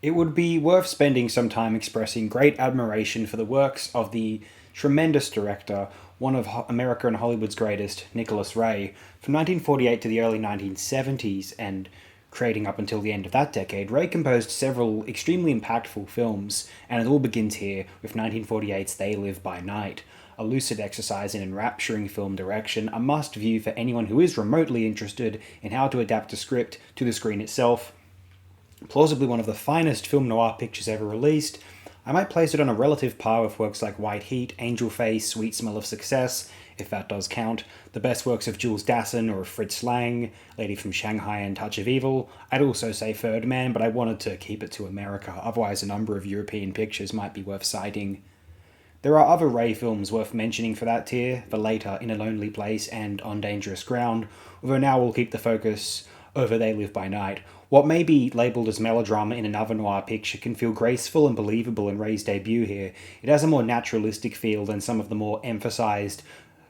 It would be worth spending some time expressing great admiration for the works of the tremendous director, one of America and Hollywood's greatest, Nicholas Ray, from 1948 to the early 1970s, and creating up until the end of that decade. Ray composed several extremely impactful films, and it all begins here with 1948's They Live by Night, a lucid exercise in enrapturing film direction, a must view for anyone who is remotely interested in how to adapt a script to the screen itself. Plausibly one of the finest film noir pictures ever released. I might place it on a relative par with works like White Heat, Angel Face, Sweet Smell of Success, if that does count, the best works of Jules Dassin or of Fritz Lang, Lady from Shanghai and Touch of Evil. I'd also say Third Man, but I wanted to keep it to America, otherwise a number of European pictures might be worth citing. There are other Ray films worth mentioning for that tier, the later In a Lonely Place and On Dangerous Ground, although now we'll keep the focus over They Live by Night. What may be labelled as melodrama in another noir picture can feel graceful and believable in Ray's debut here. It has a more naturalistic feel than some of the more emphasised,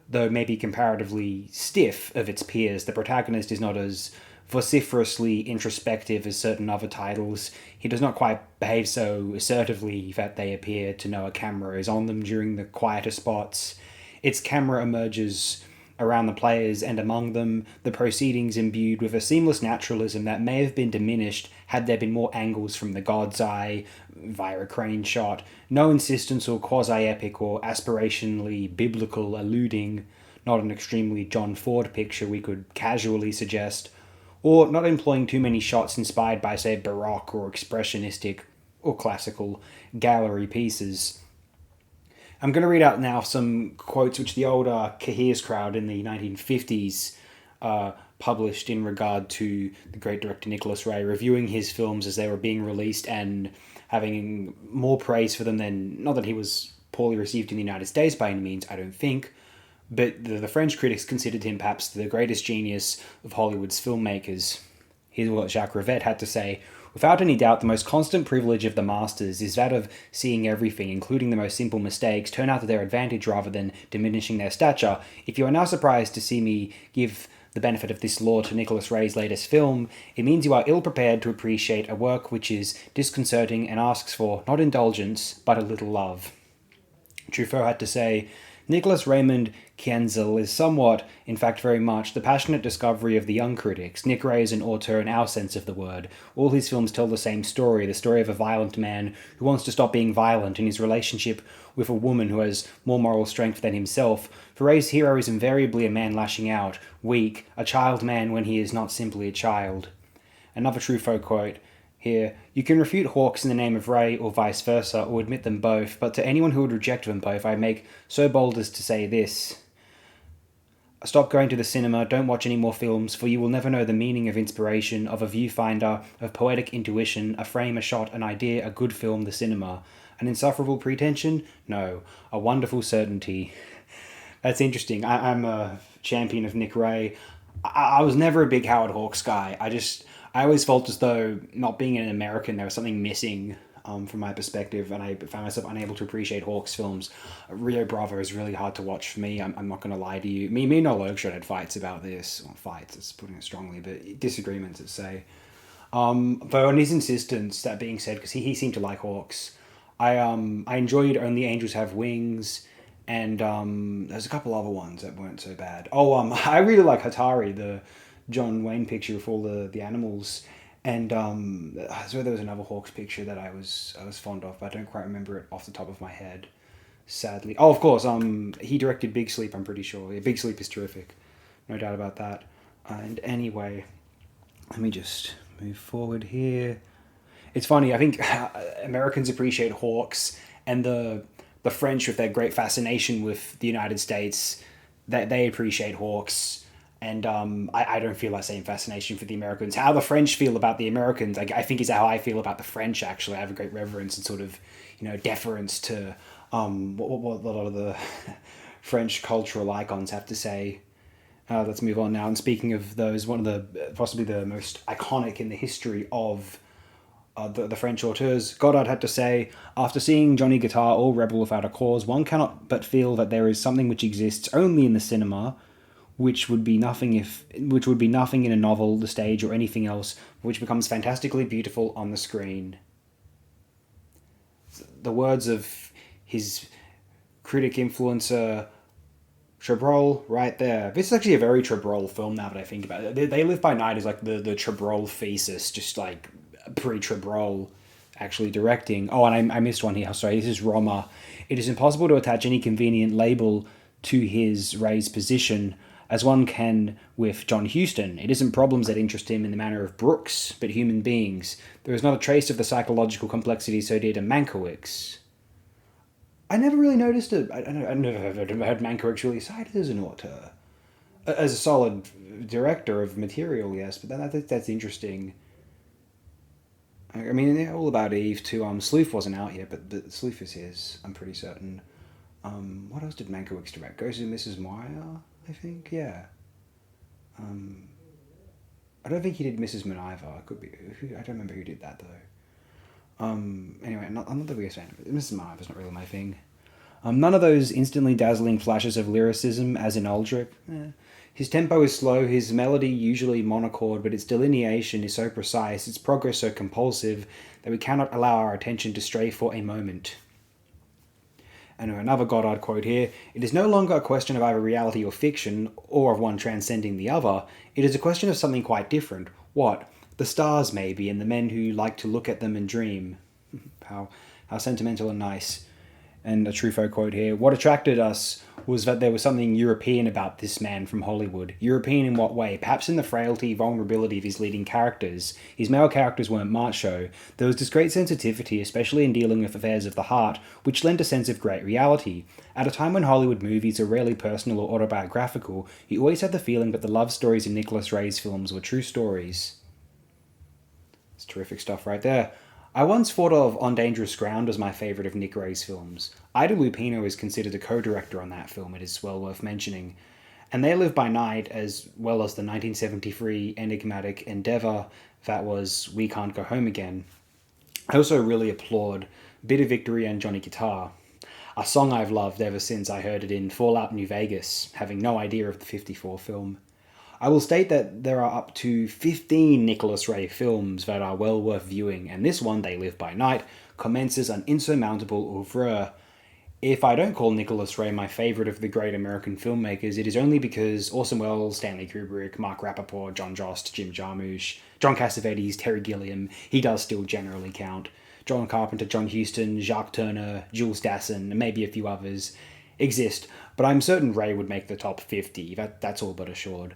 though maybe comparatively stiff, of its peers. The protagonist is not as vociferously introspective as certain other titles. He does not quite behave so assertively that they appear to know a camera is on them during the quieter spots. Its camera emerges around the players and among them, the proceedings imbued with a seamless naturalism that may have been diminished had there been more angles from the god's eye via a crane shot, no insistence or quasi-epic or aspirationally biblical alluding, not an extremely John Ford picture we could casually suggest, or not employing too many shots inspired by, say, Baroque or expressionistic or classical gallery pieces. I'm going to read out now some quotes which the old Cahiers crowd in the 1950s published in regard to the great director Nicholas Ray, reviewing his films as they were being released and having more praise for them than, not that he was poorly received in the United States by any means, I don't think, but the French critics considered him perhaps the greatest genius of Hollywood's filmmakers. Here's what Jacques Rivette had to say. Without any doubt, the most constant privilege of the masters is that of seeing everything, including the most simple mistakes, turn out to their advantage rather than diminishing their stature. If you are now surprised to see me give the benefit of this law to Nicholas Ray's latest film, it means you are ill-prepared to appreciate a work which is disconcerting and asks for, not indulgence, but a little love. Truffaut had to say, Nicholas Raymond Kienzle is somewhat, in fact very much, the passionate discovery of the young critics. Nick Ray is an auteur in our sense of the word. All his films tell the same story, the story of a violent man who wants to stop being violent in his relationship with a woman who has more moral strength than himself. For Ray's hero is invariably a man lashing out, weak, a child man when he is not simply a child. Another Truffaut quote here, you can refute Hawks in the name of Ray or vice versa, or admit them both, but to anyone who would reject them both, I make so bold as to say this. Stop going to the cinema, don't watch any more films, for you will never know the meaning of inspiration, of a viewfinder, of poetic intuition, a frame, a shot, an idea, a good film, the cinema. An insufferable pretension? No. A wonderful certainty. That's interesting. I'm a champion of Nick Ray. I was never a big Howard Hawks guy. I always felt as though, not being an American, there was something missing from my perspective, and I found myself unable to appreciate Hawks films. Rio Bravo is really hard to watch for me, I'm not going to lie to you. Me and Noel Oakeshott had fights about this. Well, fights, it's putting it strongly, but disagreements, let's say. Though on his insistence, that being said, because he seemed to like Hawks, I enjoyed Only Angels Have Wings, and there's a couple other ones that weren't so bad. I really like Hatari, the John Wayne picture with all the animals, and I swear there was another Hawks picture that I was fond of, but I don't quite remember it off the top of my head, sadly. Oh, of course, he directed Big Sleep, I'm pretty sure. Yeah, Big Sleep is terrific, no doubt about that. And anyway, let me just move forward here. It's funny, I think Americans appreciate Hawks, and the French, with their great fascination with the United States, that they appreciate Hawks. And I don't feel that same fascination for the Americans. How the French feel about the Americans, I think, is how I feel about the French, actually. I have a great reverence and sort of, deference to what a lot of the French cultural icons have to say. Let's move on now. And speaking of those, one of the, possibly the most iconic in the history of the French auteurs, Godard had to say, after seeing Johnny Guitar all rebel without a cause, one cannot but feel that there is something which exists only in the cinema, which would be nothing in a novel, the stage, or anything else, which becomes fantastically beautiful on the screen. the words of his critic influencer Chabrol right there. This is actually a very Chabrol film now that I think about it. They Live by Night is like the Chabrol thesis, just like pre-Chabrol actually directing. Oh, and I missed one here. Sorry, this is Roma. It is impossible to attach any convenient label to his Ray's position as one can with John Huston. It isn't problems that interest him in the manner of Brooks, but human beings. There is not a trace of the psychological complexity so dear to Mankiewicz. I never really noticed it. I never heard Mankiewicz really cited as an author. As a solid director of material, yes, but that's interesting. I mean, they're all about Eve too. Sleuth wasn't out yet, but Sleuth is his, I'm pretty certain. What else did Mankiewicz direct? Ghost of Mrs. Meyer, I think, yeah. I don't think he did Mrs. Miniver. Could be. I don't remember who did that though. Anyway, I'm not the biggest fan of it. Mrs. Miner's not really my thing. None of those instantly dazzling flashes of lyricism as in Aldrich. His tempo is slow, his melody usually monochord, but its delineation is so precise, its progress so compulsive, that we cannot allow our attention to stray for a moment. And another Goddard quote here, it is no longer a question of either reality or fiction, or of one transcending the other, it is a question of something quite different. What? The stars, maybe, and the men who like to look at them and dream. How sentimental and nice. And a Truffaut quote here, what attracted us was that there was something European about this man from Hollywood. European in what way? Perhaps in the frailty, vulnerability of his leading characters. His male characters weren't macho. There was this great sensitivity, especially in dealing with affairs of the heart, which lent a sense of great reality. At a time when Hollywood movies are rarely personal or autobiographical, you always had the feeling that the love stories in Nicholas Ray's films were true stories. It's terrific stuff right there. I once thought of On Dangerous Ground as my favourite of Nick Ray's films. Ida Lupino is considered a co-director on that film, it is well worth mentioning. And They Live by Night, as well as the 1973 enigmatic endeavour that was We Can't Go Home Again. I also really applaud Bit of Victory and Johnny Guitar, a song I've loved ever since I heard it in Fallout New Vegas, having no idea of the 54 film. I will state that there are up to 15 Nicholas Ray films that are well worth viewing, and this one, They Live by Night, commences an insurmountable oeuvre. If I don't call Nicholas Ray my favourite of the great American filmmakers, it is only because Orson Welles, Stanley Kubrick, Mark Rappaport, John Jost, Jim Jarmusch, John Cassavetes, Terry Gilliam, he does still generally count, John Carpenter, John Huston, Jacques Turner, Jules Dassin, and maybe a few others exist, but I'm certain Ray would make the top 50, that's all but assured.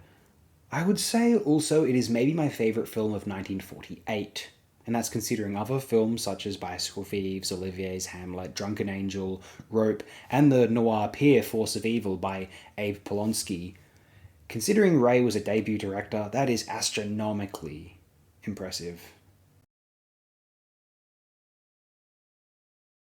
I would say also it is maybe my favourite film of 1948, and that's considering other films such as Bicycle Thieves, Olivier's Hamlet, Drunken Angel, Rope, and the noir peer Force of Evil by Abe Polonsky. Considering Ray was a debut director, that is astronomically impressive.